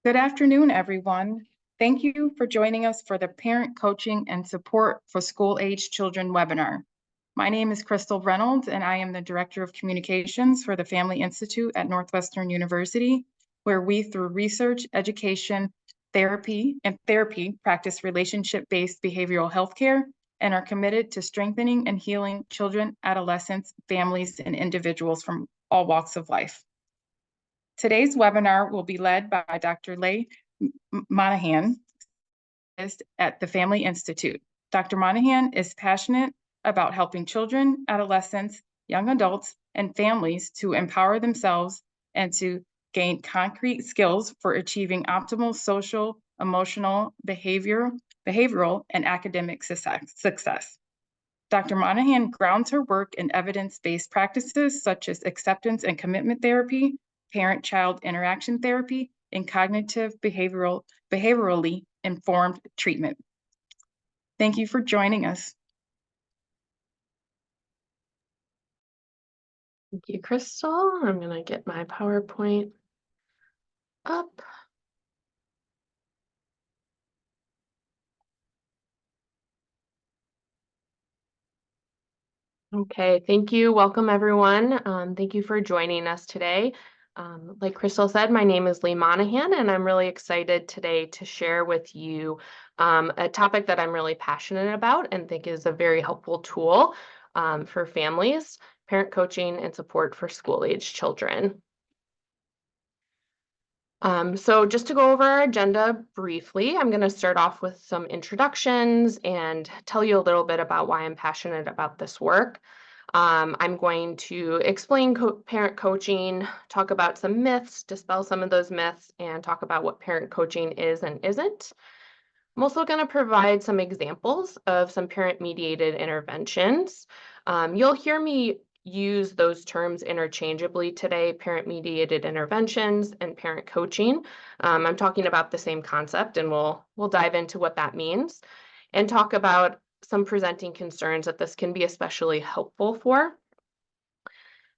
Good afternoon, everyone. Thank you for joining us for the Parent Coaching and Support for School-Age Children webinar. My name is Crystal Reynolds, and I am the Director of Communications for the Family Institute at Northwestern University, where we, through research, education, therapy, practice relationship-based behavioral healthcare and are committed to strengthening and healing children, adolescents, families, and individuals from all walks of life. Today's webinar will be led by Dr. Leigh Monahan at the Family Institute. Dr. Monahan is passionate about helping children, adolescents, young adults, and families to empower themselves and to gain concrete skills for achieving optimal social, emotional, behavioral, and academic success. Dr. Monahan grounds her work in evidence-based practices such as acceptance and commitment therapy, parent-child interaction therapy, and cognitive behaviorally informed treatment. Thank you for joining us. Thank you, Crystal. I'm going to get my PowerPoint up. Okay, thank you. Welcome, everyone. Thank you for joining us today. Like Crystal said, my name is Leigh Monahan, and I'm really excited today to share with you a topic that I'm really passionate about and think is a very helpful tool for families, parent coaching and support for school-age children. So just to go over our agenda briefly, I'm going to start off with some introductions and tell you a little bit about why I'm passionate about this work. I'm going to explain parent coaching, talk about some myths, dispel some of those myths, and talk about what parent coaching is and isn't. I'm also going to provide some examples of some parent-mediated interventions. You'll hear me use those terms interchangeably today, parent-mediated interventions and parent coaching. I'm talking about the same concept, and we'll dive into what that means and talk about some presenting concerns that this can be especially helpful for.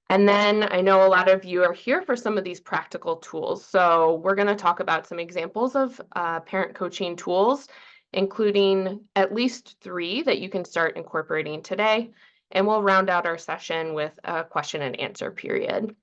And then I know a lot of you are here for some of these practical tools. So we're going to talk about some examples of parent coaching tools, including at least 3 that you can start incorporating today. And we'll round out our session with a question and answer period.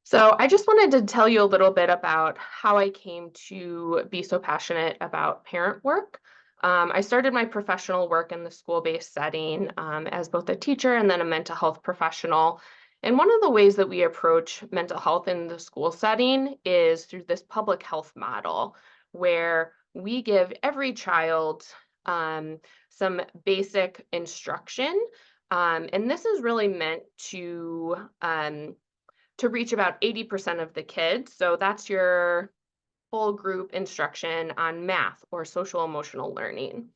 So I just wanted to tell you a little bit about how I came to be so passionate about parent work. I started my professional work in the school-based setting as both a teacher and then a mental health professional. And one of the ways that we approach mental health in the school setting is through this public health model, where we give every child some basic instruction. And this is really meant to reach about 80% of the kids. So that's your full group instruction on math or social emotional learning.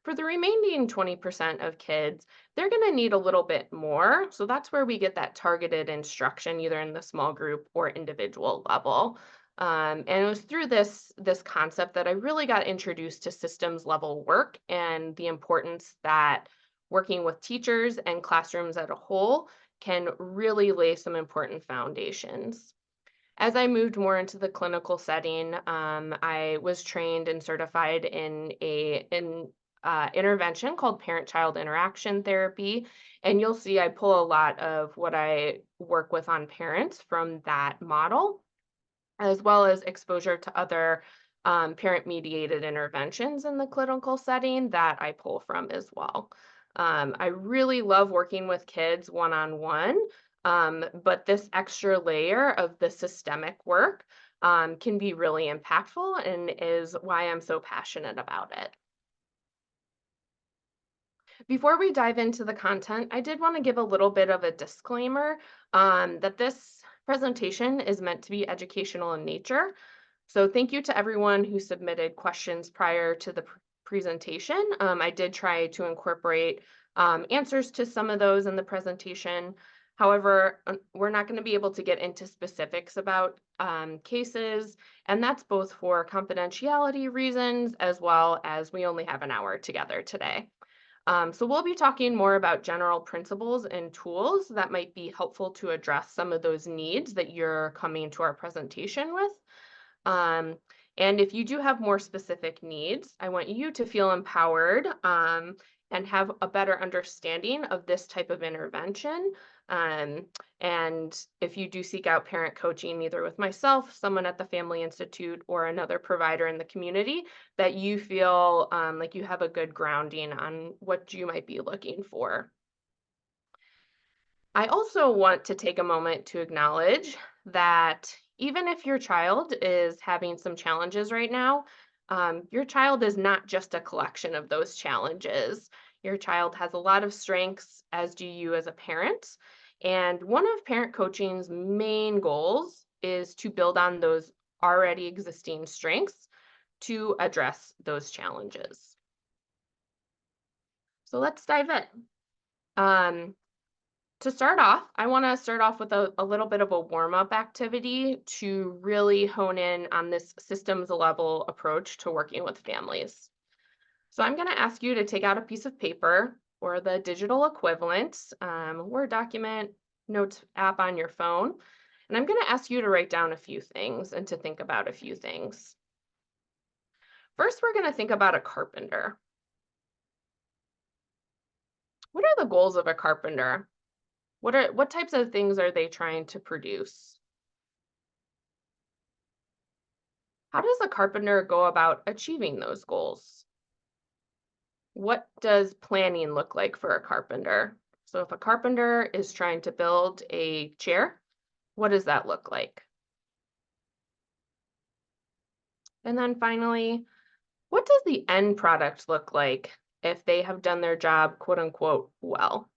For the remaining 20% of kids, they're going to need a little bit more. So that's where we get that targeted instruction, either in the small group or individual level. And it was through this concept that I really got introduced to systems level work and the importance that working with teachers and classrooms as a whole can really lay some important foundations. As I moved more into the clinical setting, I was trained and certified in an intervention called parent-child interaction therapy. And you'll see I pull a lot of what I work with on parents from that model, as well as exposure to other parent-mediated interventions in the clinical setting that I pull from as well. I really love working with kids one-on-one, but this extra layer of the systemic work can be really impactful and is why I'm so passionate about it. Before we dive into the content, I did want to give a little bit of a disclaimer that this presentation is meant to be educational in nature. So thank you to everyone who submitted questions prior to the presentation. I did try to incorporate answers to some of those in the presentation. However, we're not going to be able to get into specifics about cases, and that's both for confidentiality reasons as well as we only have an hour together today. So we'll be talking more about general principles and tools that might be helpful to address some of those needs that you're coming to our presentation with. Um, and if you do have more specific needs, I want you to feel empowered and have a better understanding of this type of intervention. And if you do seek out parent coaching, either with myself, someone at the Family Institute, or another provider in the community, that you feel like you have a good grounding on what you might be looking for. I also want to take a moment to acknowledge that even if your child is having some challenges right now, your child is not just a collection of those challenges. Your child has a lot of strengths, as do you as a parent. And one of parent coaching's main goals is to build on those already existing strengths to address those challenges. So let's dive in. To start off, I want to start off with a little bit of a warm-up activity to really hone in on this systems level approach to working with families. So I'm going to ask you to take out a piece of paper or the digital equivalent, Word document, notes app on your phone, and I'm going to ask you to write down a few things and to think about a few things. First, we're going to think about a carpenter. What are the goals of a carpenter? What types of things are they trying to produce? How does a carpenter go about achieving those goals? What does planning look like for a carpenter? So if a carpenter is trying to build a chair, what does that look like? And then finally, what does the end product look like if they have done their job, quote unquote, well?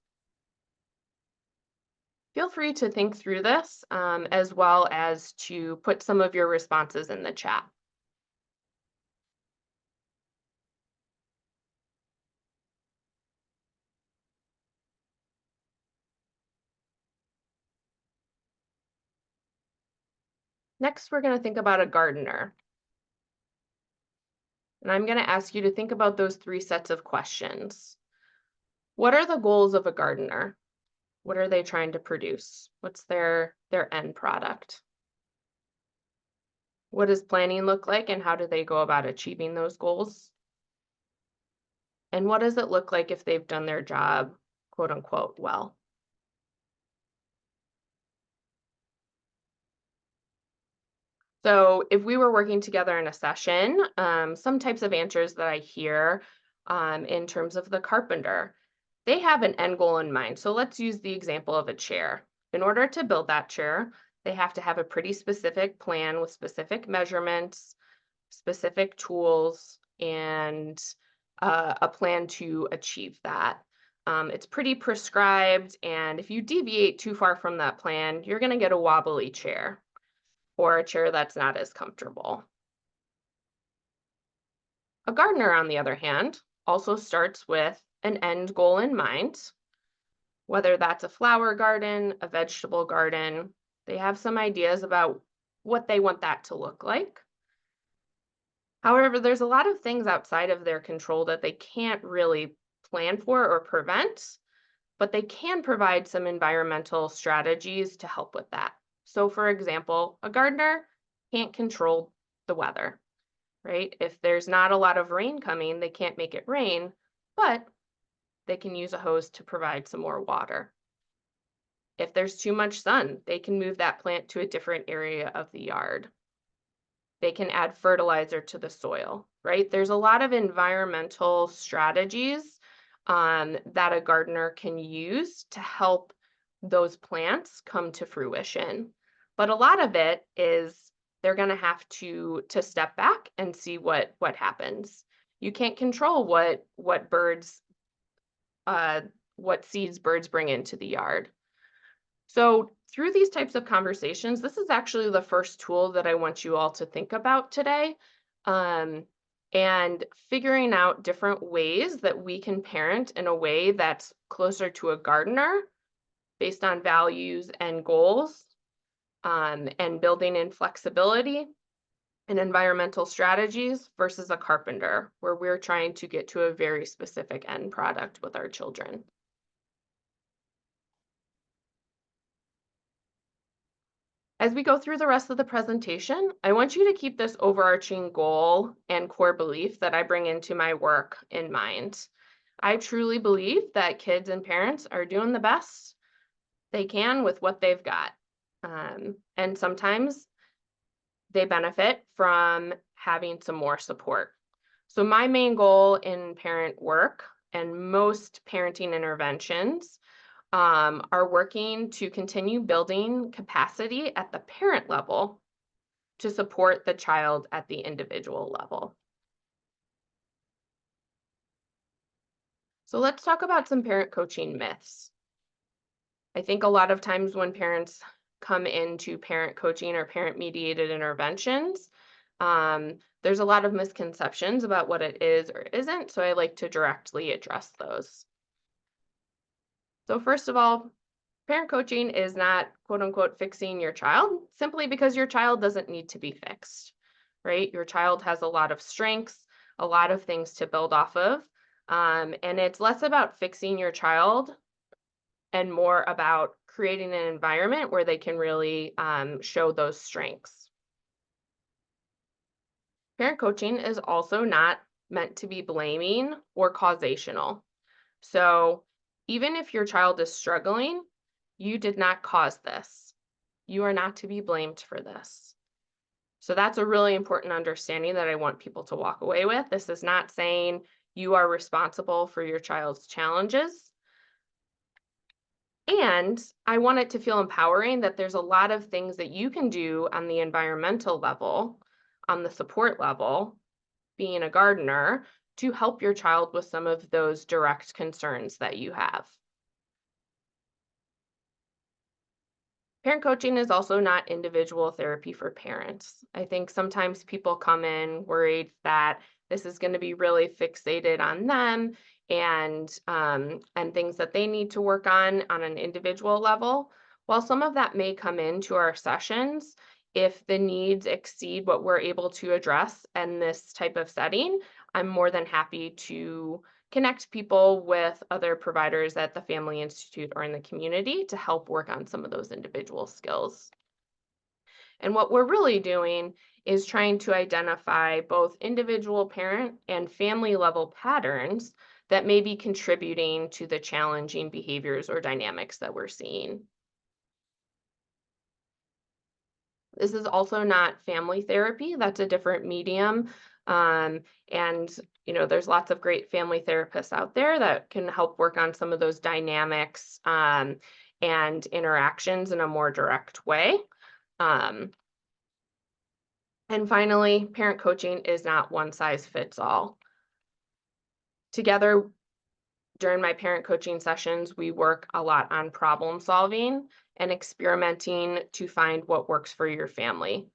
Feel free to think through this as well as to put some of your responses in the chat. Next, we're going to think about a gardener. And I'm going to ask you to think about those 3 sets of questions. What are the goals of a gardener? What are they trying to produce? What's their end product? What does planning look like, and how do they go about achieving those goals? And what does it look like if they've done their job, quote unquote, well? So if we were working together in a session, some types of answers that I hear in terms of the carpenter, they have an end goal in mind. So let's use the example of a chair. In order to build that chair, they have to have a pretty specific plan with specific measurements, specific tools, and a plan to achieve that. It's pretty prescribed, and if you deviate too far from that plan, you're going to get a wobbly chair, or a chair that's not as comfortable. A gardener, on the other hand, also starts with an end goal in mind, whether that's a flower garden, a vegetable garden. They have some ideas about what they want that to look like. However, there's a lot of things outside of their control that they can't really plan for or prevent, but they can provide some environmental strategies to help with that. So for example, a gardener can't control the weather, right? If there's not a lot of rain coming, they can't make it rain, but they can use a hose to provide some more water. If there's too much sun, they can move that plant to a different area of the yard. They can add fertilizer to the soil, right? There's a lot of environmental strategies that a gardener can use to help those plants come to fruition. But a lot of it is they're going to have to step back and see what happens. You can't control what birds, what seeds birds bring into the yard. So through these types of conversations, this is actually the first tool that I want you all to think about today. And figuring out different ways that we can parent in a way that's closer to a gardener based on values and goals, and building in flexibility, and environmental strategies versus a carpenter, where we're trying to get to a very specific end product with our children. As we go through the rest of the presentation, I want you to keep this overarching goal and core belief that I bring into my work in mind. I truly believe that kids and parents are doing the best they can with what they've got. And sometimes they benefit from having some more support. So my main goal in parent work and most parenting interventions are working to continue building capacity at the parent level to support the child at the individual level. So let's talk about some parent coaching myths. I think a lot of times when parents come into parent coaching or parent-mediated interventions, there's a lot of misconceptions about what it is or isn't, so I like to directly address those. So first of all, parent coaching is not quote unquote fixing your child simply because your child doesn't need to be fixed, right? Your child has a lot of strengths, a lot of things to build off of. And it's less about fixing your child and more about creating an environment where they can really show those strengths. Parent coaching is also not meant to be blaming or causational. So even if your child is struggling, you did not cause this. You are not to be blamed for this. So that's a really important understanding that I want people to walk away with. This is not saying you are responsible for your child's challenges. And I want it to feel empowering that there's a lot of things that you can do on the environmental level, on the support level, being a gardener, to help your child with some of those direct concerns that you have. Parent coaching is also not individual therapy for parents. I think sometimes people come in worried that this is going to be really fixated on them and things that they need to work on an individual level. While some of that may come into our sessions, if the needs exceed what we're able to address in this type of setting, I'm more than happy to connect people with other providers at the Family Institute or in the community to help work on some of those individual skills. And what we're really doing is trying to identify both individual parent and family level patterns that may be contributing to the challenging behaviors or dynamics that we're seeing. This is also not family therapy. That's a different medium. And there's lots of great family therapists out there that can help work on some of those dynamics and interactions in a more direct way. And finally, parent coaching is not one size fits all. Together, during my parent coaching sessions, we work a lot on problem solving and experimenting to find what works for your family.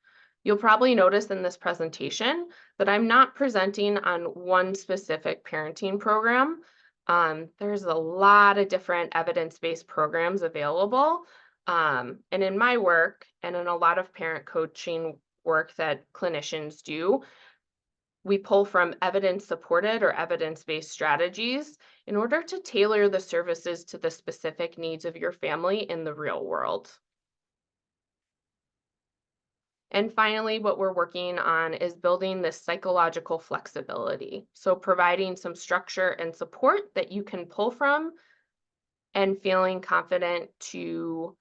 You'll probably notice in this presentation that I'm not presenting on one specific parenting program. There's a lot of different evidence-based programs available. And in my work and in a lot of parent coaching work that clinicians do, we pull from evidence-supported or evidence-based strategies in order to tailor the services to the specific needs of your family in the real world. And finally, what we're working on is building this psychological flexibility. So providing some structure and support that you can pull from and feeling confident to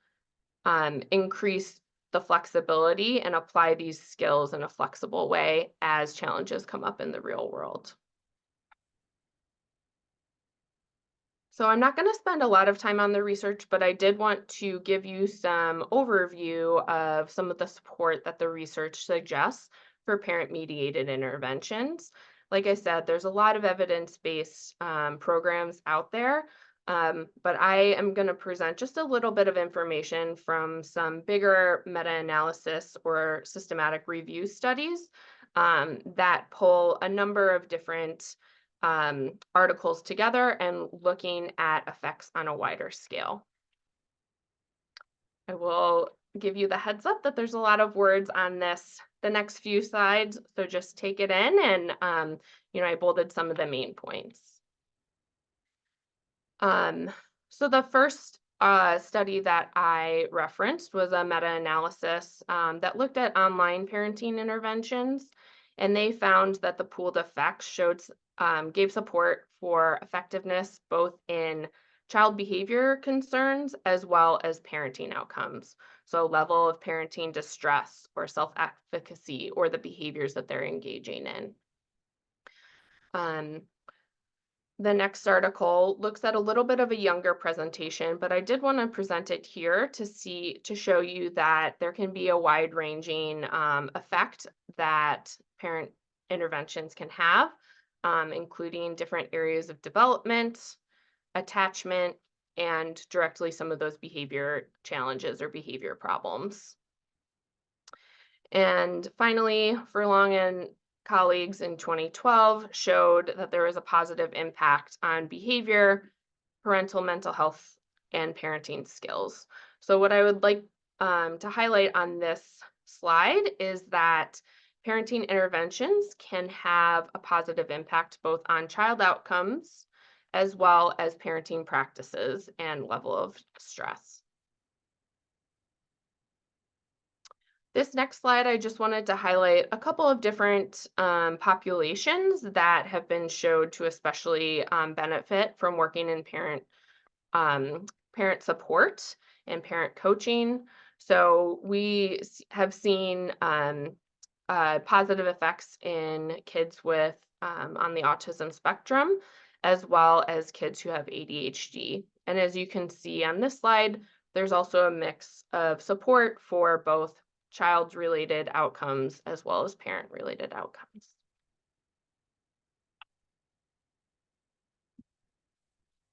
increase the flexibility and apply these skills in a flexible way as challenges come up in the real world. So I'm not going to spend a lot of time on the research, but I did want to give you some overview of some of the support that the research suggests for parent-mediated interventions. Like I said, there's a lot of evidence-based programs out there, but I am going to present just a little bit of information from some bigger meta-analysis or systematic review studies that pull a number of different articles together and looking at effects on a wider scale. I will give you the heads up that there's a lot of words on this the next few slides, so just take it in, and I bolded some of the main points. So the first study that I referenced was a meta-analysis that looked at online parenting interventions, and they found that the pooled effects gave support for effectiveness both in child behavior concerns as well as parenting outcomes. So level of parenting distress or self-efficacy or the behaviors that they're engaging in. The next article looks at a little bit of a younger presentation, but I did want to present it here to show you that there can be a wide-ranging effect that parent interventions can have, including different areas of development, attachment, and directly some of those behavior challenges or behavior problems. And finally, Furlong and colleagues in 2012 showed that there was a positive impact on behavior, parental mental health, and parenting skills. So what I would like to highlight on this slide is that parenting interventions can have a positive impact both on child outcomes as well as parenting practices and level of stress. This next slide, I just wanted to highlight a couple of different populations that have been showed to especially benefit from working in parent support and parent coaching. So we have seen positive effects in kids with on the autism spectrum, as well as kids who have ADHD. And as you can see on this slide, there's also a mix of support for both child-related outcomes as well as parent-related outcomes.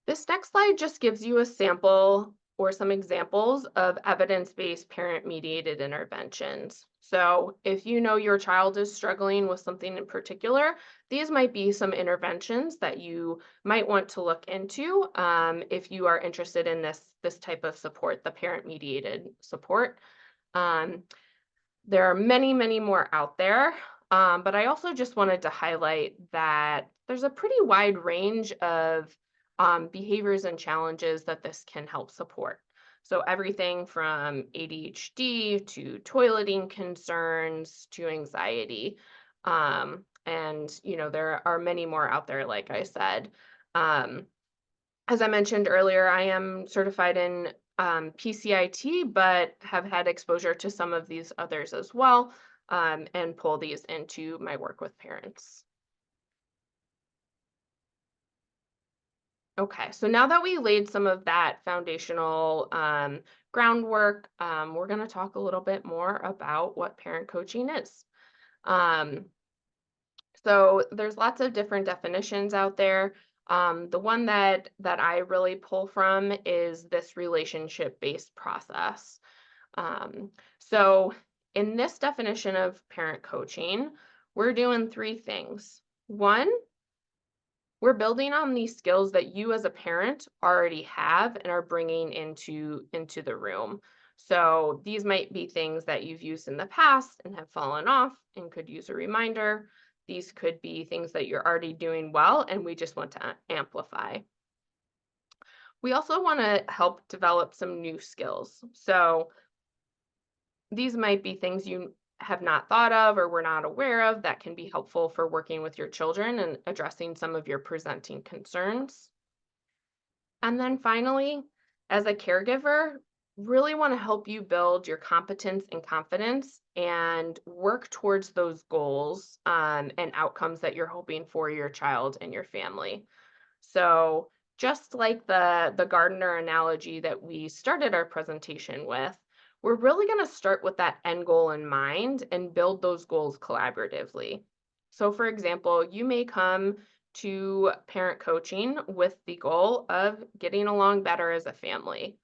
This next slide just gives you a sample or some examples of evidence-based parent-mediated interventions. So if you know your child is struggling with something in particular, these might be some interventions that you might want to look into if you are interested in this type of support, the parent-mediated support. There are many, many more out there, but I also just wanted to highlight that there's a pretty wide range of behaviors and challenges that this can help support. So everything from ADHD to toileting concerns to anxiety. And, there are many more out there, like I said. As I mentioned earlier, I am certified in PCIT, but have had exposure to some of these others as well, and pull these into my work with parents. Okay, so now that we laid some of that foundational groundwork, we're going to talk a little bit more about what parent coaching is. So there's lots of different definitions out there. The one that I really pull from is this relationship-based process. So in this definition of parent coaching, we're doing three things. One, we're building on these skills that you as a parent already have and are bringing into the room. So these might be things that you've used in the past and have fallen off and could use a reminder. These could be things that you're already doing well and we just want to amplify. We also want to help develop some new skills. So these might be things you have not thought of or were not aware of that can be helpful for working with your children and addressing some of your presenting concerns. And then finally, as a caregiver, really want to help you build your competence and confidence and work towards those goals and outcomes that you're hoping for your child and your family. So just like the gardener analogy that we started our presentation with, we're really going to start with that end goal in mind and build those goals collaboratively. So for example, you may come to parent coaching with the goal of getting along better as a family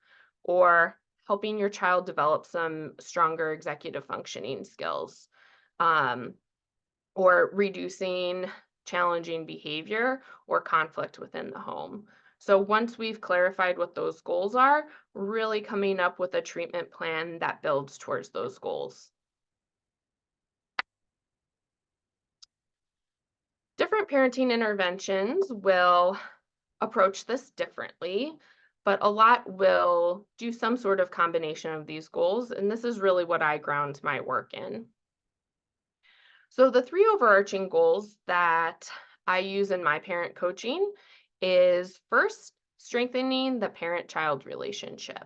or helping your child develop some stronger executive functioning skills, or reducing challenging behavior or conflict within the home. So once we've clarified what those goals are, really coming up with a treatment plan that builds towards those goals. different parenting interventions will approach this differently, but a lot will do some sort of combination of these goals, and this is really what I ground my work in. So the three overarching goals that I use in my parent coaching is first, strengthening the parent-child relationship.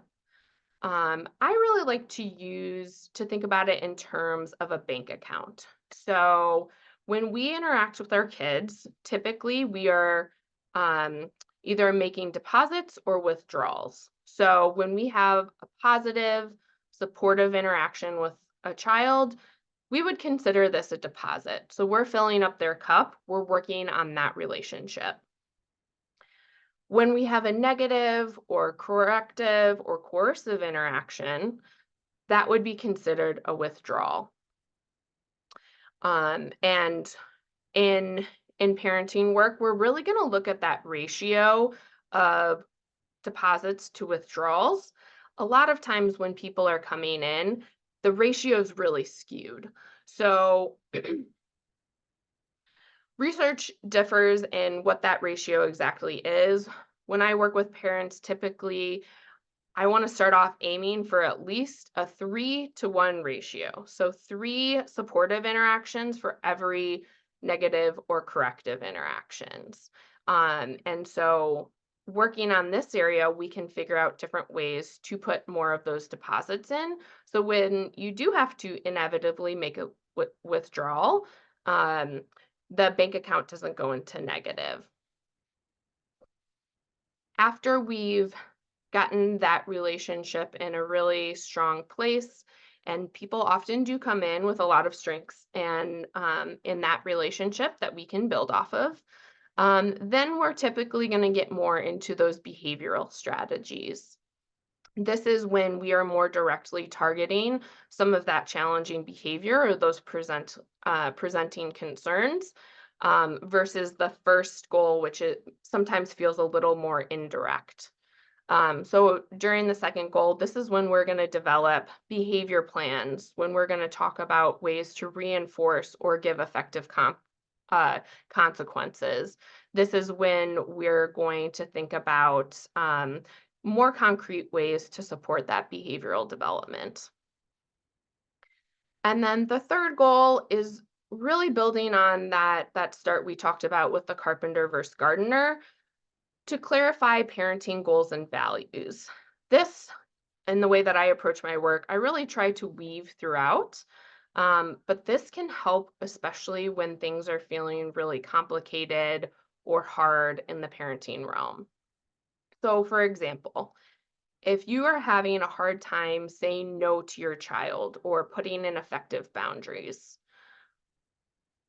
I really like to think about it in terms of a bank account. So when we interact with our kids, typically we are um, either making deposits or withdrawals. So when we have a positive, supportive interaction with a child, we would consider this a deposit. So we're filling up their cup, we're working on that relationship. When we have a negative or corrective or coercive interaction, that would be considered a withdrawal. And in parenting work, we're really going to look at that ratio of deposits to withdrawals. A lot of times when people are coming in, the ratio is really skewed. So research differs in what that ratio exactly is. When I work with parents, typically I want to start off aiming for at least a 3-to-1 ratio. So 3 supportive interactions for every negative or corrective interactions. And so working on this area, we can figure out different ways to put more of those deposits in. So when you do have to inevitably make a withdrawal, the bank account doesn't go into negative. After we've gotten that relationship in a really strong place, and people often do come in with a lot of strengths and in that relationship that we can build off of, then we're typically going to get more into those behavioral strategies. This is when we are more directly targeting some of that challenging behavior or those presenting concerns, versus the first goal, which it sometimes feels a little more indirect. So during the second goal, this is when we're going to develop behavior plans, when we're going to talk about ways to reinforce or give effective consequences. This is when we're going to think about more concrete ways to support that behavioral development. And then the third goal is really building on that start we talked about with the carpenter versus gardener, to clarify parenting goals and values. This, and the way that I approach my work, I really try to weave throughout. But this can help, especially when things are feeling really complicated or hard in the parenting realm. So, for example, if you are having a hard time saying no to your child or putting in effective boundaries,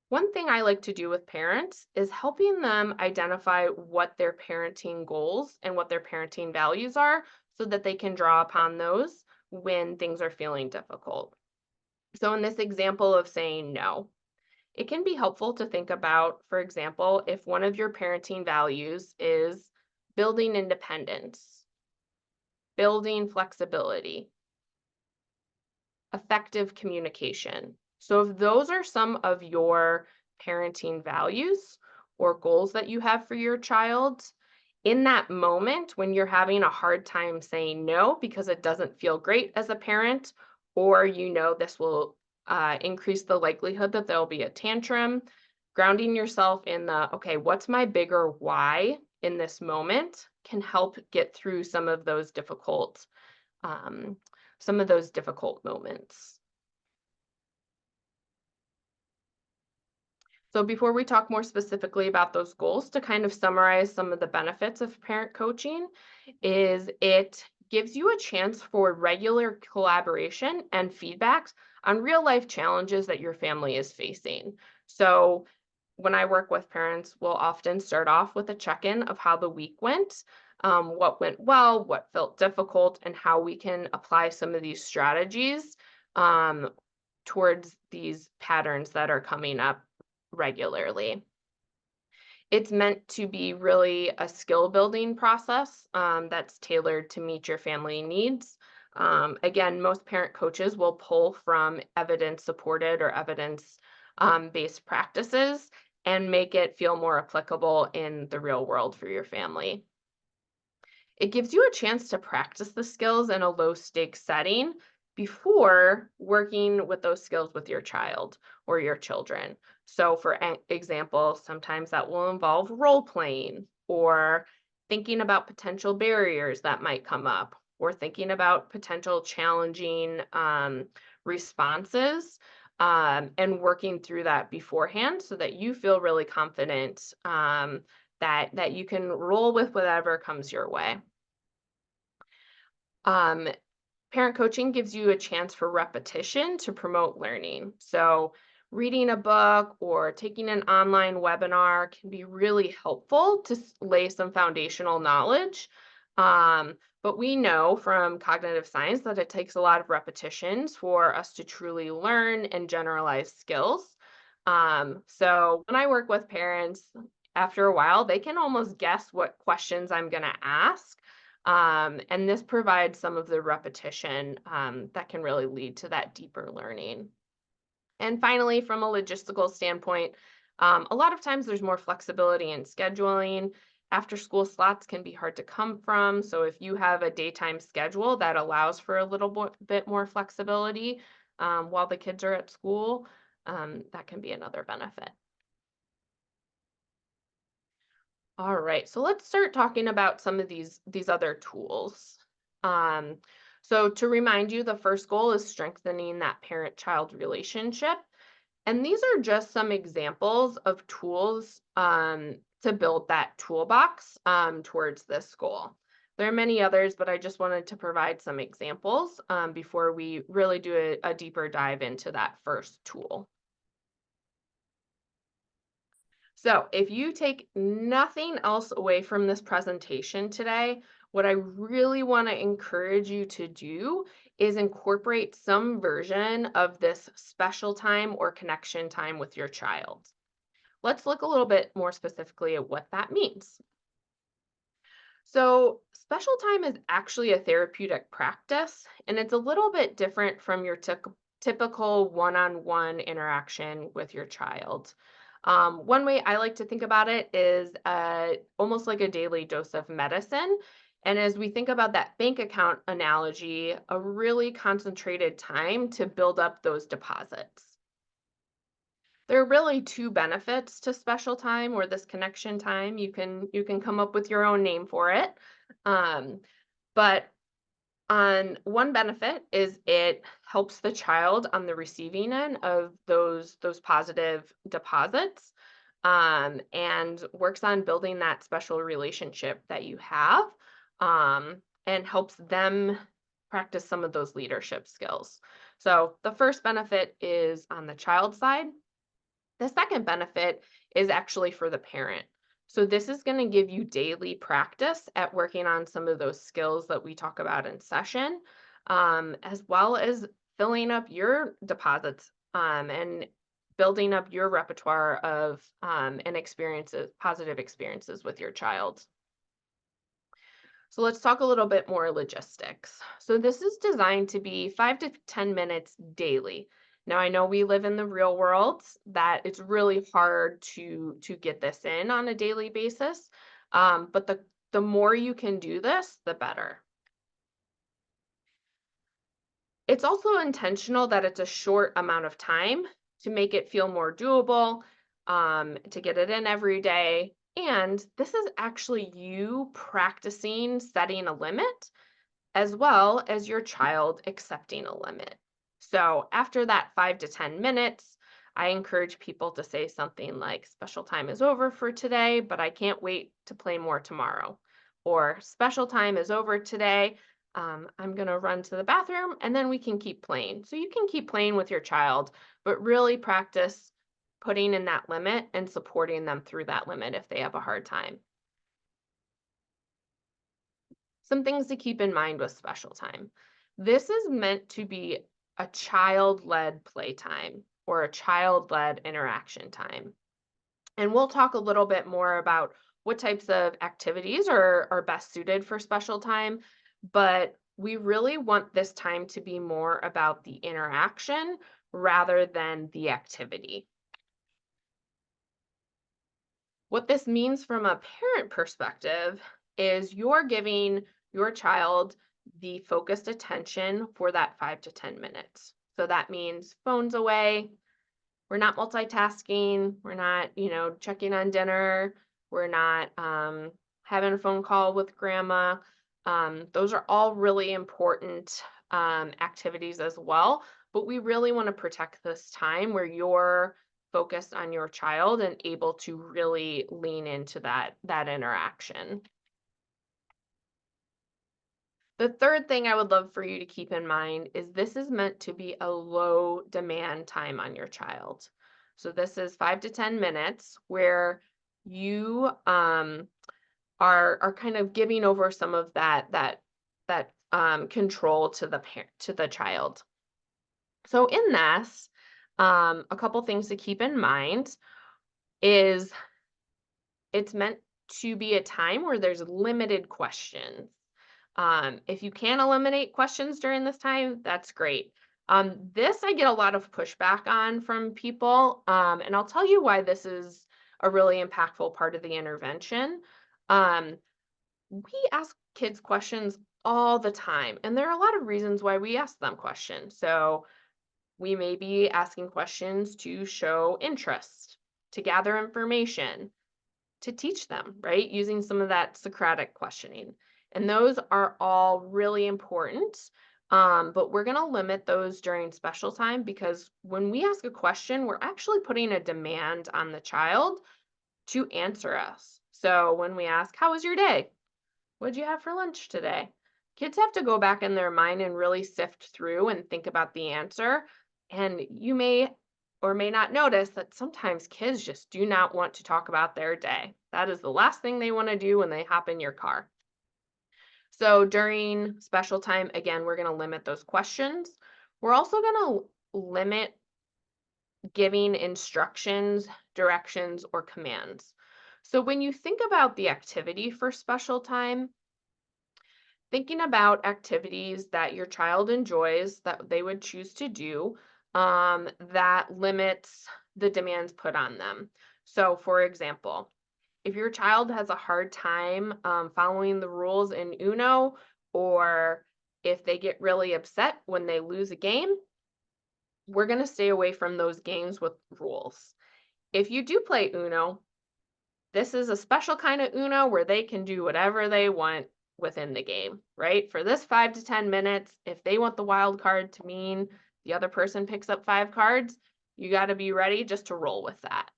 one thing I like to do with parents is helping them identify what their parenting goals and what their parenting values are so that they can draw upon those when things are feeling difficult. So, in this example of saying no, it can be helpful to think about, for example, if one of your parenting values is building independence, building flexibility, effective communication. So if those are some of your parenting values or goals that you have for your child, in that moment when you're having a hard time saying no because it doesn't feel great as a parent, or this will increase the likelihood that there'll be a tantrum, grounding yourself in okay, what's my bigger why in this moment can help get through some of those difficult moments. So before we talk more specifically about those goals, to kind of summarize some of the benefits of parent coaching, is it gives you a chance for regular collaboration and feedbacks on real life challenges that your family is facing. So when I work with parents, we'll often start off with a check-in of how the week went, what went well, what felt difficult, and how we can apply some of these strategies towards these patterns that are coming up regularly. It's meant to be really a skill building process that's tailored to meet your family needs. Again, most parent coaches will pull from evidence supported or evidence based practices and make it feel more applicable in the real world for your family. It gives you a chance to practice the skills in a low stakes setting before working with those skills with your child or your children. So, for example, sometimes that will involve role playing or thinking about potential barriers that might come up or thinking about potential challenging responses and working through that beforehand so that you feel really confident that you can roll with whatever comes your way. Um, Parent coaching gives you a chance for repetition to promote learning. So, reading a book or taking an online webinar can be really helpful to lay some foundational knowledge. But we know from cognitive science that it takes a lot of repetitions for us to truly learn and generalize skills. So, when I work with parents, after a while, they can almost guess what questions I'm going to ask. And this provides some of the repetition that can really lead to that deeper learning. And finally, from a logistical standpoint, a lot of times there's more flexibility in scheduling. After school slots can be hard to come from. So if you have a daytime schedule that allows for a little bit more flexibility while the kids are at school, that can be another benefit. All right, so let's start talking about some of these other tools. Um, so to remind you, the first goal is strengthening that parent-child relationship. And these are just some examples of tools to build that toolbox towards this goal. There are many others, but I just wanted to provide some examples before we really do a deeper dive into that first tool. So if you take nothing else away from this presentation today, what I really want to encourage you to do is incorporate some version of this special time or connection time with your child. Let's look a little bit more specifically at what that means. So special time is actually a therapeutic practice, and it's a little bit different from your typical one-on-one interaction with your child. One way I like to think about it is almost like a daily dose of medicine. And as we think about that bank account analogy, a really concentrated time to build up those deposits. There are really two benefits to special time or this connection time. You can come up with your own name for it. Um, but on one benefit is it helps the child on the receiving end of those positive deposits and works on building that special relationship that you have and helps them practice some of those leadership skills. So the first benefit is on the child side. The second benefit is actually for the parent. So this is going to give you daily practice at working on some of those skills that we talk about in session, as well as filling up your deposits and building up your repertoire of and experiences, positive experiences with your child. So let's talk a little bit more logistics. So this is designed to be 5 to 10 minutes daily. Now, I know we live in the real world that it's really hard to get this in on a daily basis, but the more you can do this, the better. It's also intentional that it's a short amount of time to make it feel more doable, to get it in every day. And this is actually you practicing setting a limit as well as your child accepting a limit. So after that 5 to 10 minutes, I encourage people to say something like, special time is over for today, but I can't wait to play more tomorrow. Or special time is over today. I'm going to run to the bathroom and then we can keep playing. So you can keep playing with your child, but really practice putting in that limit and supporting them through that limit if they have a hard time. Some things to keep in mind with special time. This is meant to be a child-led playtime or a child-led interaction time. And we'll talk a little bit more about what types of activities are best suited for special time, but we really want this time to be more about the interaction rather than the activity. What this means from a parent perspective is you're giving your child the focused attention for that 5 to 10 minutes. So that means phones away. We're not multitasking. We're not, checking on dinner. We're not having a phone call with grandma. Those are all really important activities as well. But we really want to protect this time where you're focused on your child and able to really lean into that interaction. The third thing I would love for you to keep in mind is this is meant to be a low demand time on your child. So this is 5 to 10 minutes where you are kind of giving over some of that control to the child. So in this, a couple things to keep in mind is it's meant to be a time where there's limited questions. If you can eliminate questions during this time, that's great. This I get a lot of pushback on from people, and I'll tell you why this is a really impactful part of the intervention. Um, we ask kids questions all the time, and there are a lot of reasons why we ask them questions. So we may be asking questions to show interest, to gather information, to teach them, right? Using some of that Socratic questioning. And those are all really important. But we're going to limit those during special time because when we ask a question, we're actually putting a demand on the child to answer us. So when we ask, how was your day? What'd you have for lunch today? Kids have to go back in their mind and really sift through and think about the answer. And you may or may not notice that sometimes kids just do not want to talk about their day. That is the last thing they want to do when they hop in your car. So during special time, again, we're going to limit those questions. We're also going to limit giving instructions, directions, or commands. So when you think about the activity for special time, thinking about activities that your child enjoys that they would choose to do that limits the demands put on them. So, for example, if your child has a hard time following the rules in Uno, or if they get really upset when they lose a game, we're going to stay away from those games with rules. If you do play Uno, this is a special kind of Uno where they can do whatever they want within the game, right? For this 5 to 10 minutes, if they want the wild card to mean the other person picks up 5 cards, you got to be ready just to roll with that.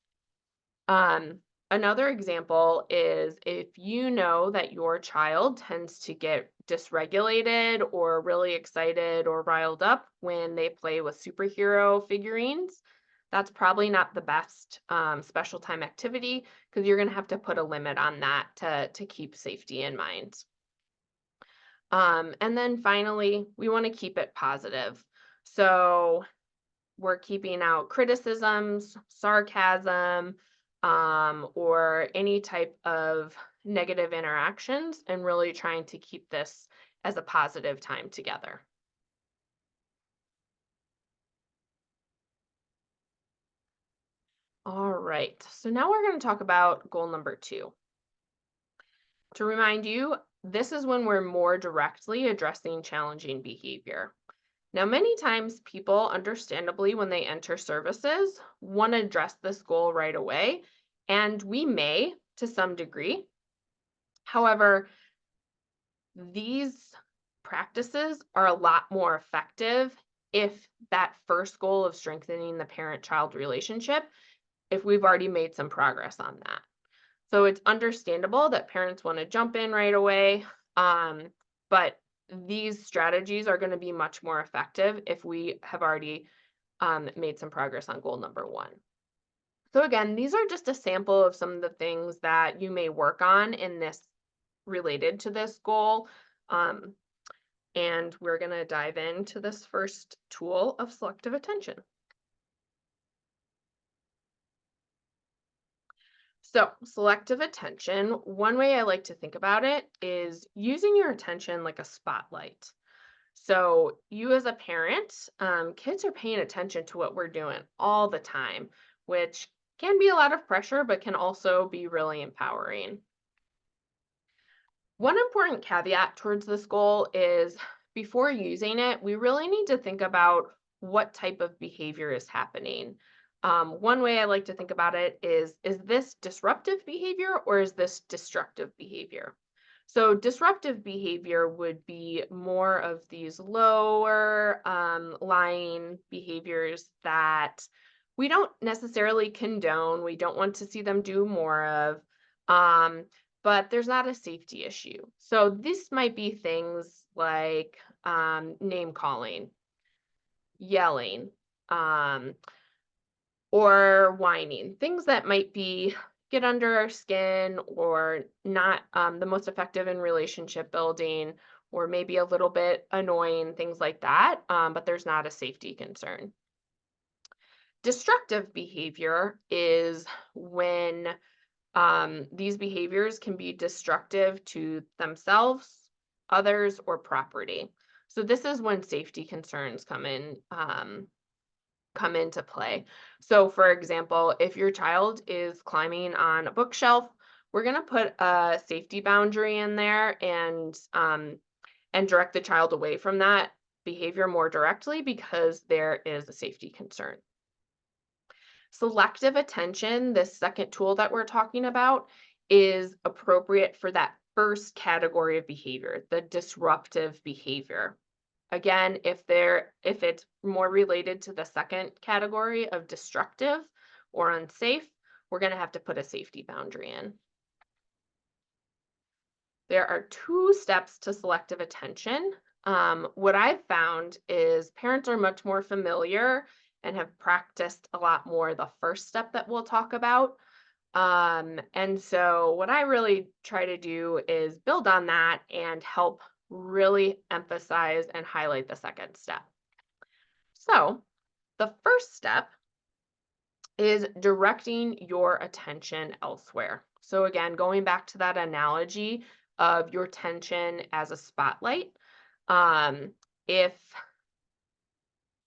Another example is if you know that your child tends to get dysregulated or really excited or riled up when they play with superhero figurines, that's probably not the best special time activity because you're going to have to put a limit on that to keep safety in mind. And then finally, we want to keep it positive. So we're keeping out criticisms, sarcasm, or any type of negative interactions, and really trying to keep this as a positive time together. All right, so now we're going to talk about goal number 2. To remind you, this is when we're more directly addressing challenging behavior. Now, many times people, understandably, when they enter services, want to address this goal right away, and we may to some degree. However, these practices are a lot more effective if that first goal of strengthening the parent-child relationship, if we've already made some progress on that. So it's understandable that parents want to jump in right away, but these strategies are going to be much more effective if we have already made some progress on goal number 1. So again, these are just a sample of some of the things that you may work on in this related to this goal. And we're going to dive into this first tool of selective attention. So, selective attention, one way I like to think about it is using your attention like a spotlight. So, you as a parent, kids are paying attention to what we're doing all the time, which Can be a lot of pressure, but can also be really empowering. One important caveat towards this goal is before using it, we really need to think about what type of behavior is happening. One way I like to think about it is this disruptive behavior or is this destructive behavior? So disruptive behavior would be more of these lower lying behaviors that we don't necessarily condone. We don't want to see them do more of. But there's not a safety issue. So this might be things like name calling, yelling, um, or whining, things that might be get under our skin or not the most effective in relationship building, or maybe a little bit annoying, things like that, but there's not a safety concern. Destructive behavior is when these behaviors can be destructive to themselves, others, or property. So this is when safety concerns come into play. So for example, if your child is climbing on a bookshelf, we're going to put a safety boundary in there and direct the child away from that behavior more directly because there is a safety concern. Selective attention, this second tool that we're talking about, is appropriate for that first category of behavior, the disruptive behavior. Again, if it's more related to the second category of destructive or unsafe, we're going to have to put a safety boundary in. There are 2 steps to selective attention. What I've found is parents are much more familiar and have practiced a lot more the first step that we'll talk about. And so what I really try to do is build on that and help really emphasize and highlight the second step. So the first step is directing your attention elsewhere. So again, going back to that analogy of your attention as a spotlight, if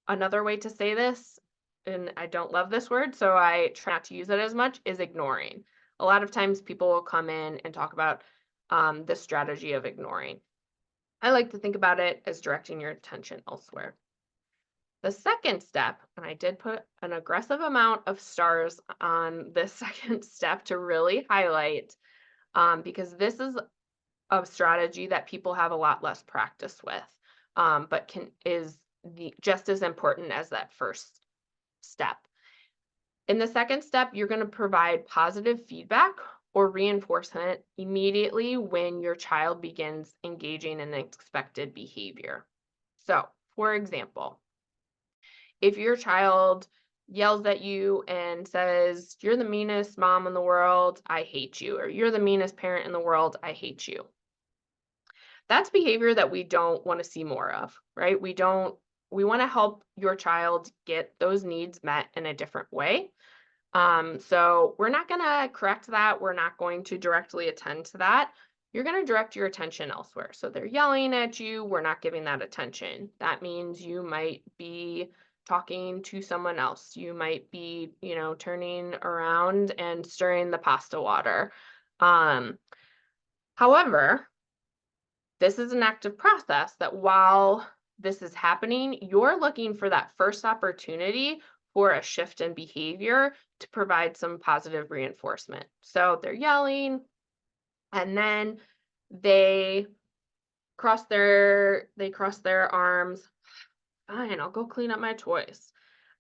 another way to say this, and I don't love this word, so I try not to use it as much, is ignoring. A lot of times people will come in and talk about the strategy of ignoring. I like to think about it as directing your attention elsewhere. The second step, and I did put an aggressive amount of stars on this second step to really highlight, because this is a strategy that people have a lot less practice with, but is just as important as that first step. In the second step, you're going to provide positive feedback or reinforcement immediately when your child begins engaging in expected behavior. So, for example, if your child yells at you and says, "You're the meanest mom in the world, I hate you," or "You're the meanest parent in the world, I hate you." That's behavior that we don't want to see more of, right? We want to help your child get those needs met in a different way. So we're not going to correct that. We're not going to directly attend to that. You're going to direct your attention elsewhere. So they're yelling at you. We're not giving that attention. That means you might be talking to someone else. You might be, turning around and stirring the pasta water. However, this is an active process that while this is happening, you're looking for that first opportunity for a shift in behavior to provide some positive reinforcement. So they're yelling, and then they cross their arms. Fine, I'll go clean up my toys.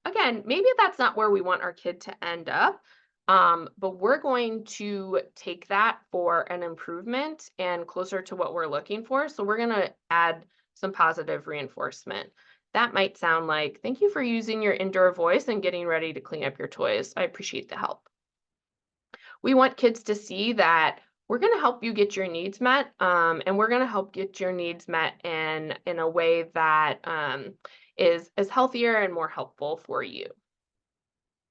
Again, maybe that's not where we want our kid to end up, but we're going to take that for an improvement and closer to what we're looking for. So we're going to add some positive reinforcement. That might sound like, "Thank you for using your indoor voice and getting ready to clean up your toys. I appreciate the help." We want kids to see that we're going to help you get your needs met, and we're going to help get your needs met in a way that is healthier and more helpful for you.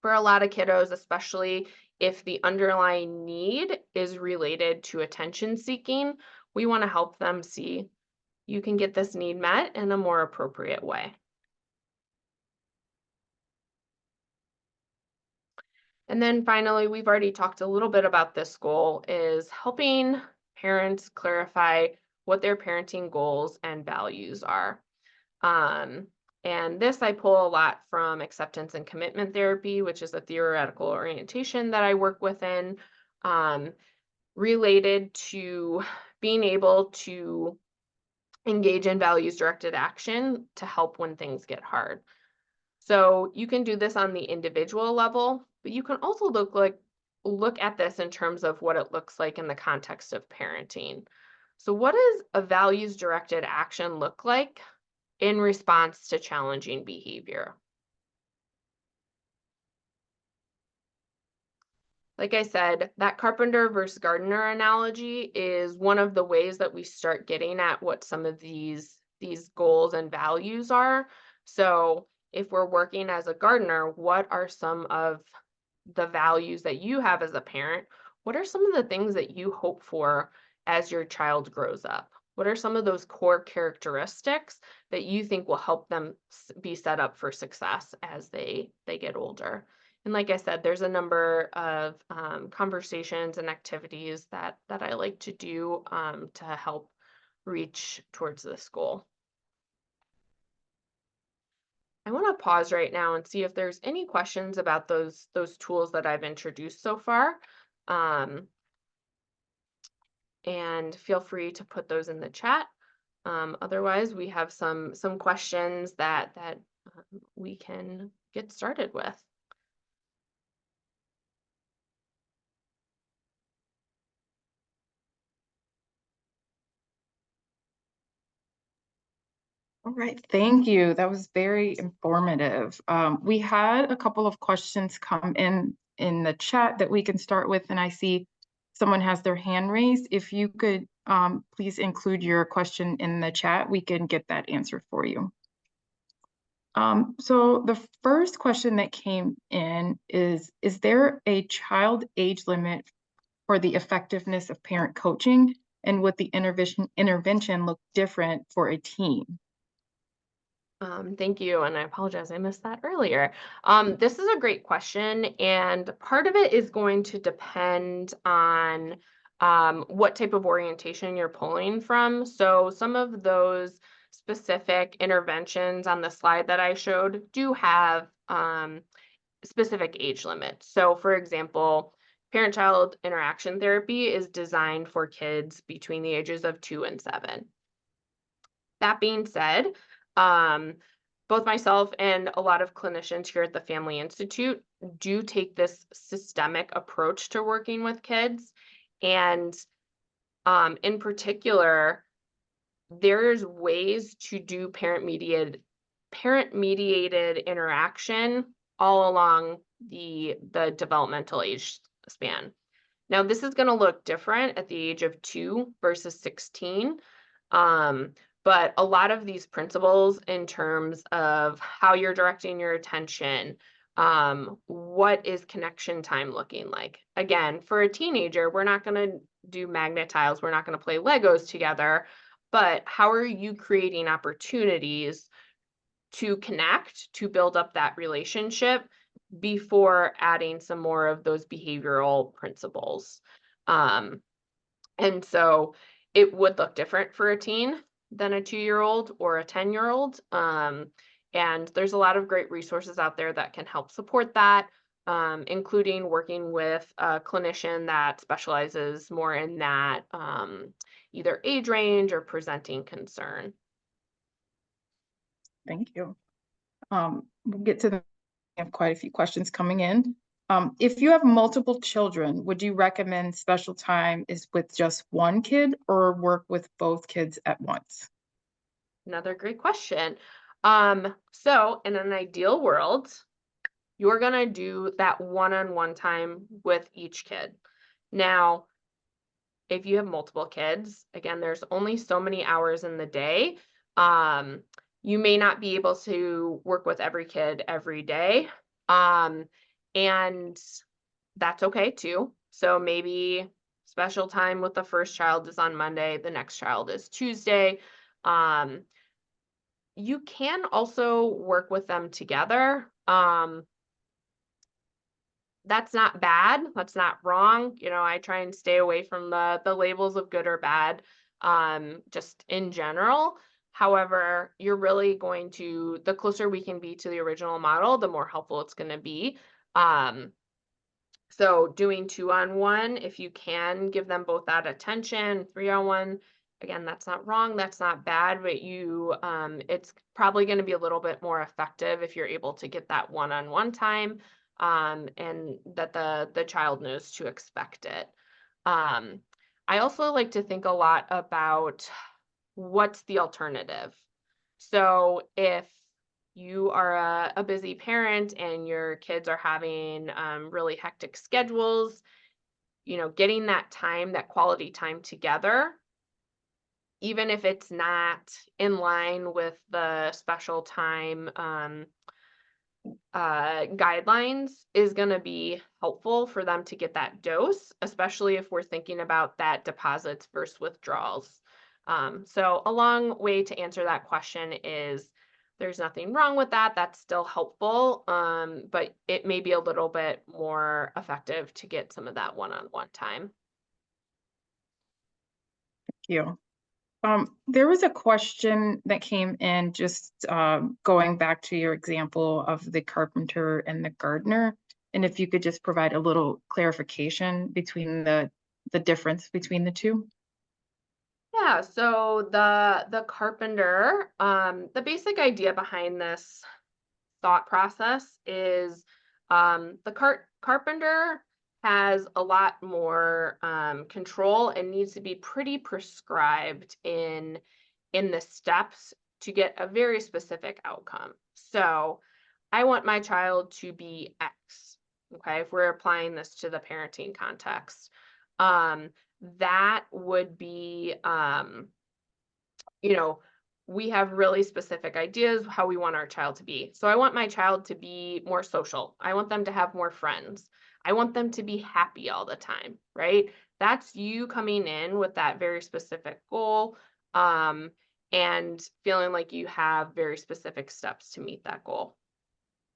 For a lot of kiddos, especially if the underlying need is related to attention seeking, we want to help them see you can get this need met in a more appropriate way. And then finally, we've already talked a little bit about this goal, is helping parents clarify what their parenting goals and values are. Um, and this I pull a lot from acceptance and commitment therapy, which is a theoretical orientation that I work within, um, related to being able to engage in values directed action to help when things get hard. So you can do this on the individual level, but you can also look at this in terms of what it looks like in the context of parenting. So what does a values directed action look like in response to challenging behavior? Like I said, that carpenter versus gardener analogy is one of the ways that we start getting at what some of these goals and values are. So if we're working as a gardener, what are some of the values that you have as a parent? What are some of the things that you hope for as your child grows up? What are some of those core characteristics that you think will help them be set up for success as they get older? And like I said, there's a number of conversations and activities that I like to do to help reach towards this goal. I want to pause right now and see if there's any questions about those tools that I've introduced so far. Um, and feel free to put those in the chat. Otherwise, we have some questions that we can get started with. All right, thank you. That was very informative. We had a couple of questions come in the chat that we can start with, and I see someone has their hand raised. If you could please include your question in the chat, we can get that answered for you. So the first question that came in is there a child age limit for the effectiveness of parent coaching? And would the intervention look different for a teen? Thank you, and I apologize, I missed that earlier. This is a great question, and part of it is going to depend on what type of orientation you're pulling from. So some of those specific interventions on the slide that I showed do have specific age limits. So for example, parent-child interaction therapy is designed for kids between the ages of 2 and 7. That being said, um, both myself and a lot of clinicians here at the Family Institute do take this systemic approach to working with kids. And in particular, there's ways to do parent-mediated interaction all along the developmental age span. Now, this is going to look different at the age of 2 versus 16. But a lot of these principles in terms of how you're directing your attention, what is connection time looking like? Again, for a teenager, we're not going to do magnet tiles, we're not going to play Legos together, but how are you creating opportunities to connect, to build up that relationship before adding some more of those behavioral principles? And so it would look different for a teen than a 2-year-old or a 10-year-old. And there's a lot of great resources out there that can help support that, including working with a clinician that specializes more in that either age range or presenting concern. Thank you. We'll get to the, we have quite a few questions coming in. If you have multiple children, would you recommend special time is with just one kid or work with both kids at once? Another great question. So in an ideal world, you're gonna do that one-on-one time with each kid. Now, if you have multiple kids, again, there's only so many hours in the day. You may not be able to work with every kid every day. And that's okay too. So maybe special time with the first child is on Monday, the next child is Tuesday. You can also work with them together. that's not bad. That's not wrong. You know, I try and stay away from the labels of good or bad, just in general. However, you're really going to, the closer we can be to the original model, the more helpful it's going to be. So doing 2-on-1, if you can give them both that attention, 3-on-1, again, that's not wrong, that's not bad, but it's probably going to be a little bit more effective if you're able to get that 1-on-1 time, and that the child knows to expect it. I also like to think a lot about what's the alternative. So if you are a busy parent and your kids are having really hectic schedules, you know, getting that time, that quality time together, even if it's not in line with the special time guidelines, is going to be helpful for them to get that dose, especially if we're thinking about that deposits versus withdrawals. So a long way to answer that question is there's nothing wrong with that. That's still helpful, but it may be a little bit more effective to get some of that one-on-one time. Thank you. There was a question that came in just going back to your example of the carpenter and the gardener, and if you could just provide a little clarification between the difference between the two. Yeah, so the carpenter, the basic idea behind this thought process is the carpenter has a lot more control and needs to be pretty prescribed in the steps to get a very specific outcome. So I want my child to be X. Okay, if we're applying this to the parenting context, that would be you know, we have really specific ideas how we want our child to be. So I want my child to be more social. I want them to have more friends. I want them to be happy all the time, right? That's you coming in with that very specific goal, and feeling like you have very specific steps to meet that goal.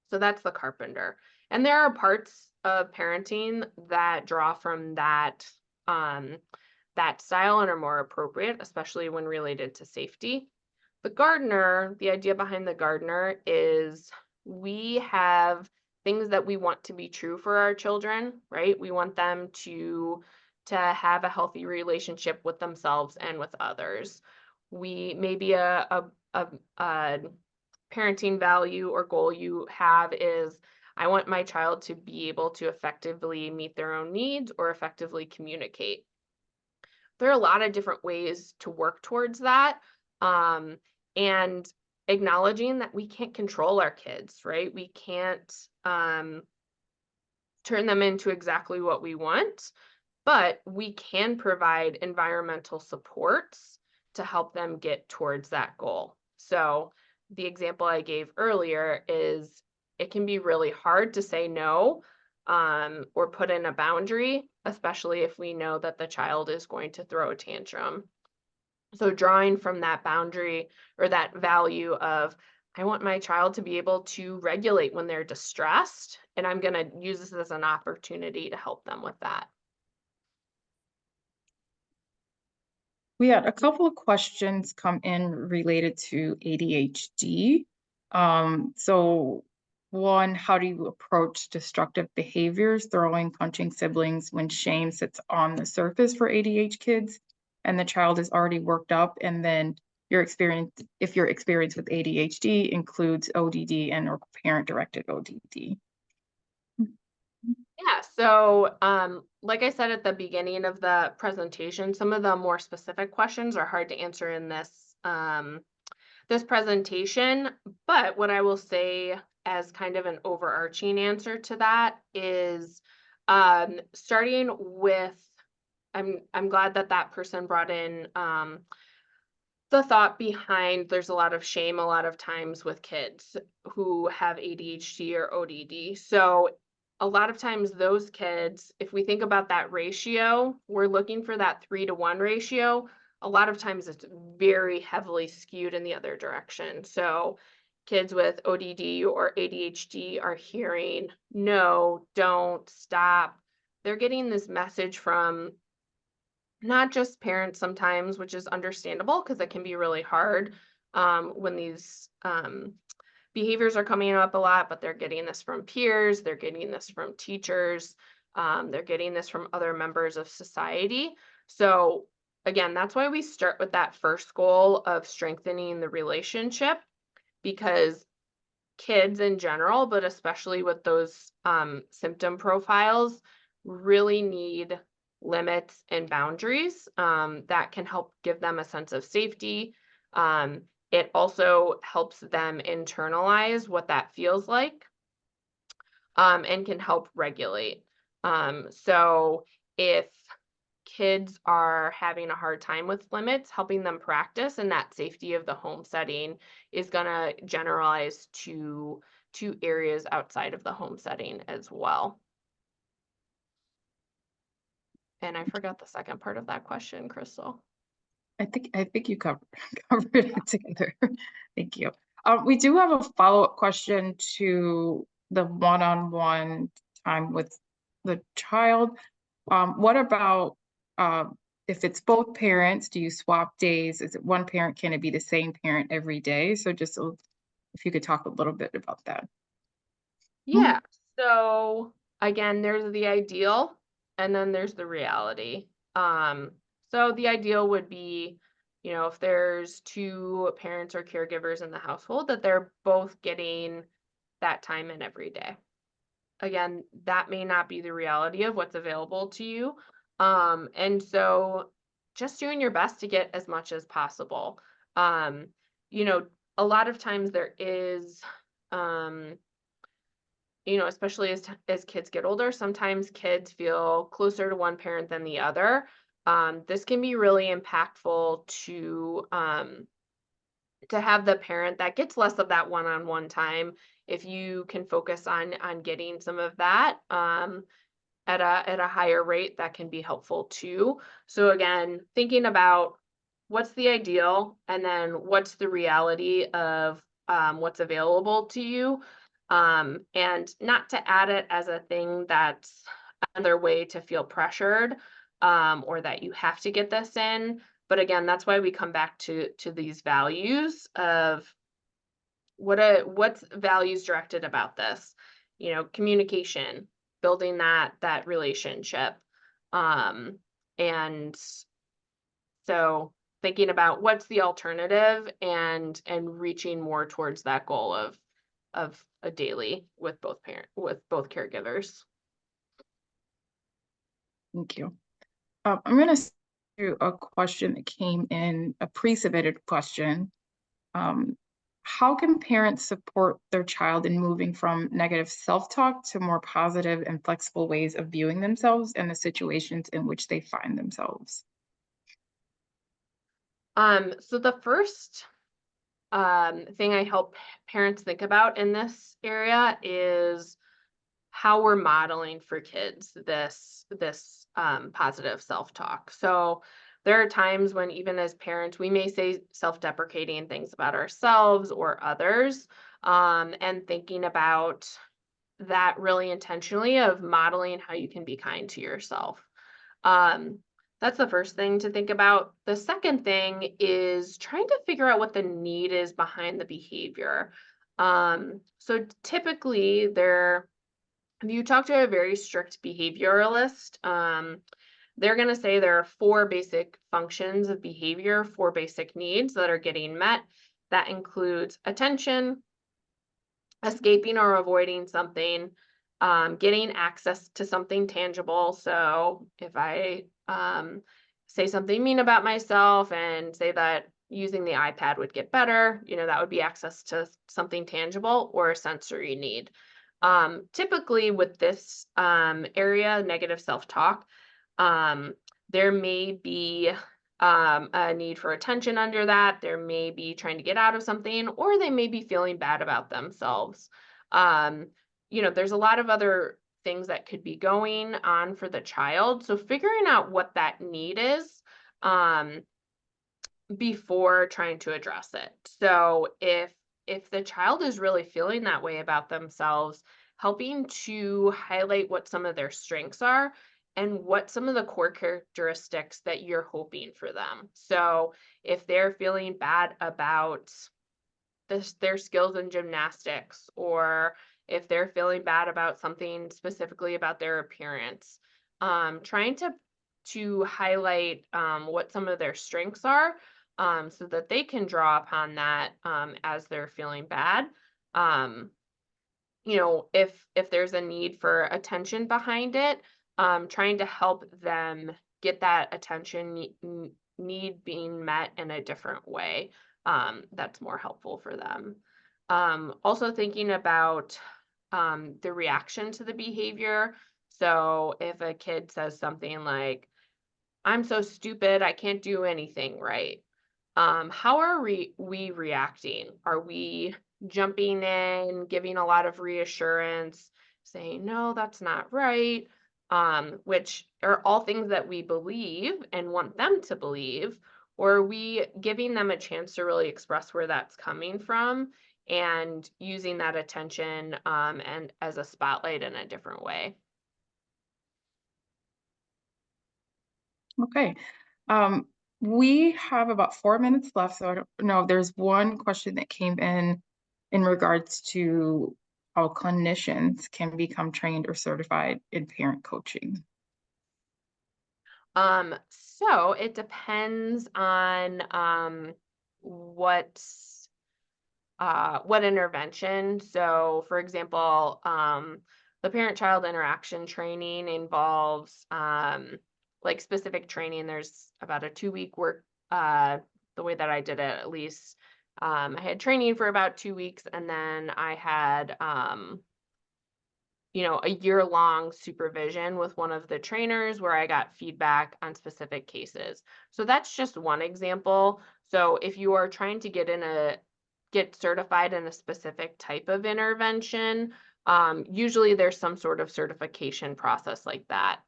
So that's the carpenter. And there are parts of parenting that draw from that style and are more appropriate, especially when related to safety. The gardener, the idea behind the gardener is we have things that we want to be true for our children, right? We want them to have a healthy relationship with themselves and with others. We maybe a parenting value or goal you have is I want my child to be able to effectively meet their own needs or effectively communicate. There are a lot of different ways to work towards that. And acknowledging that we can't control our kids, right? We can't turn them into exactly what we want, but we can provide environmental supports to help them get towards that goal. So the example I gave earlier is it can be really hard to say no, or put in a boundary, especially if we know that the child is going to throw a tantrum. So drawing from that boundary or that value of, I want my child to be able to regulate when they're distressed, and I'm going to use this as an opportunity to help them with that. We had a couple of questions come in related to ADHD. So one, how do you approach destructive behaviors, throwing, punching siblings when shame sits on the surface for ADHD kids and the child is already worked up? And then if your experience with ADHD includes ODD and or parent-directed ODD. Yeah, so like I said at the beginning of the presentation, some of the more specific questions are hard to answer in this this presentation, but what I will say as kind of an overarching answer to that is starting with, I'm glad that that person brought in the thought behind there's a lot of shame a lot of times with kids who have ADHD or ODD. So a lot of times those kids, if we think about that ratio, we're looking for that 3-to-1 ratio. A lot of times it's very heavily skewed in the other direction. So kids with ODD or ADHD are hearing, no, don't, stop. They're getting this message from not just parents sometimes, which is understandable because it can be really hard when these behaviors are coming up a lot, but they're getting this from peers, they're getting this from teachers, they're getting this from other members of society. So again, that's why we start with that first goal of strengthening the relationship, because kids in general, but especially with those symptom profiles, really need limits and boundaries that can help give them a sense of safety. It also helps them internalize what that feels like, and can help regulate. So if kids are having a hard time with limits, helping them practice in that safety of the home setting is going to generalize to areas outside of the home setting as well. And I forgot the second part of that question, Crystal. I think you covered it together. Thank you. We do have a follow-up question to the one-on-one time with the child. What about if it's both parents, do you swap days? Is it one parent? Can it be the same parent every day? So just if you could talk a little bit about that. Yeah. So again, there's the ideal and then there's the reality. So the ideal would be, if there's two parents or caregivers in the household, that they're both getting that time in every day. Again, that may not be the reality of what's available to you. And so just doing your best to get as much as possible. Um, a lot of times there is, especially as kids get older, sometimes kids feel closer to one parent than the other. This can be really impactful to have the parent that gets less of that one-on-one time. If you can focus on getting some of that at a higher rate, that can be helpful too. So again, thinking about what's the ideal and then what's the reality of what's available to you, and not to add it as a thing that's another way to feel pressured, or that you have to get this in. But again, that's why we come back to these values of what's values directed about this, communication, building that relationship. And so thinking about what's the alternative and reaching more towards that goal of a daily with both caregivers. Thank you. I'm going to do a question that came in, a pre-submitted question. How can parents support their child in moving from negative self-talk to more positive and flexible ways of viewing themselves and the situations in which they find themselves? So the first thing I help parents think about in this area is how we're modeling for kids this positive self-talk. So there are times when even as parents, we may say self-deprecating things about ourselves or others, and thinking about that really intentionally of modeling how you can be kind to yourself. That's the first thing to think about. The second thing is trying to figure out what the need is behind the behavior. So typically if you talk to a very strict behavioralist, they're going to say there are 4 basic functions of behavior, 4 basic needs that are getting met. That includes attention, escaping or avoiding something, getting access to something tangible. So if I say something mean about myself and say that using the iPad would get better, that would be access to something tangible or a sensory need. Typically with this area, negative self-talk, there may be a need for attention under that. There may be trying to get out of something, or they may be feeling bad about themselves. There's a lot of other things that could be going on for the child. So figuring out what that need is before trying to address it. So if if the child is really feeling that way about themselves, helping to highlight what some of their strengths are and what some of the core characteristics that you're hoping for them. So if they're feeling bad about their skills in gymnastics, or if they're feeling bad about something specifically about their appearance, trying to highlight what some of their strengths are, so that they can draw upon that as they're feeling bad. Um, if there's a need for attention behind it, trying to help them get that attention need being met in a different way, that's more helpful for them. Also thinking about the reaction to the behavior. So if a kid says something like, "I'm so stupid, I can't do anything right." How are we reacting? Are we jumping in, giving a lot of reassurance, saying, "No, that's not right," which are all things that we believe and want them to believe, or are we giving them a chance to really express where that's coming from and using that attention and as a spotlight in a different way? Okay. We have about 4 minutes left, so I don't know. There's one question that came in regards to how clinicians can become trained or certified in parent coaching. So it depends on what intervention. So for example, the parent-child interaction training involves like specific training. There's about a 2-week work, the way that I did it at least. I had training for about 2 weeks, and then I had a year-long supervision with one of the trainers where I got feedback on specific cases. So that's just one example. So if you are trying to get certified in a specific type of intervention, usually there's some sort of certification process like that.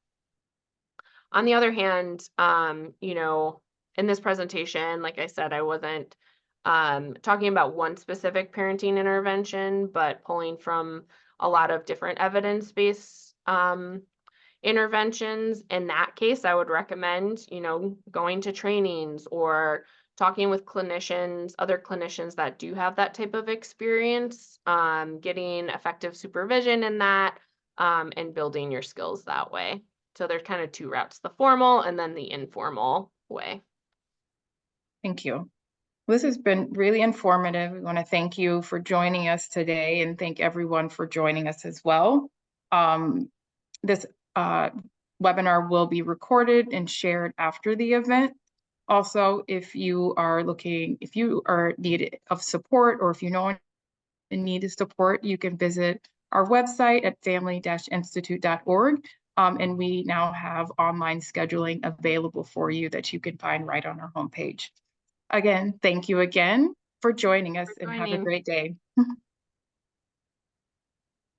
On the other hand, in this presentation, like I said, I wasn't talking about one specific parenting intervention, but pulling from a lot of different evidence-based interventions. In that case, I would recommend, going to trainings or talking with clinicians, other clinicians that do have that type of experience, getting effective supervision in that, and building your skills that way. So there's kind of two routes, the formal and then the informal way. Thank you. This has been really informative. We want to thank you for joining us today and thank everyone for joining us as well. This webinar will be recorded and shared after the event. Also, if you are needed of support, or if you know in need of support, you can visit our website at family-institute.org. And we now have online scheduling available for you that you can find right on our homepage. Again, thank you again for joining us and have a great day.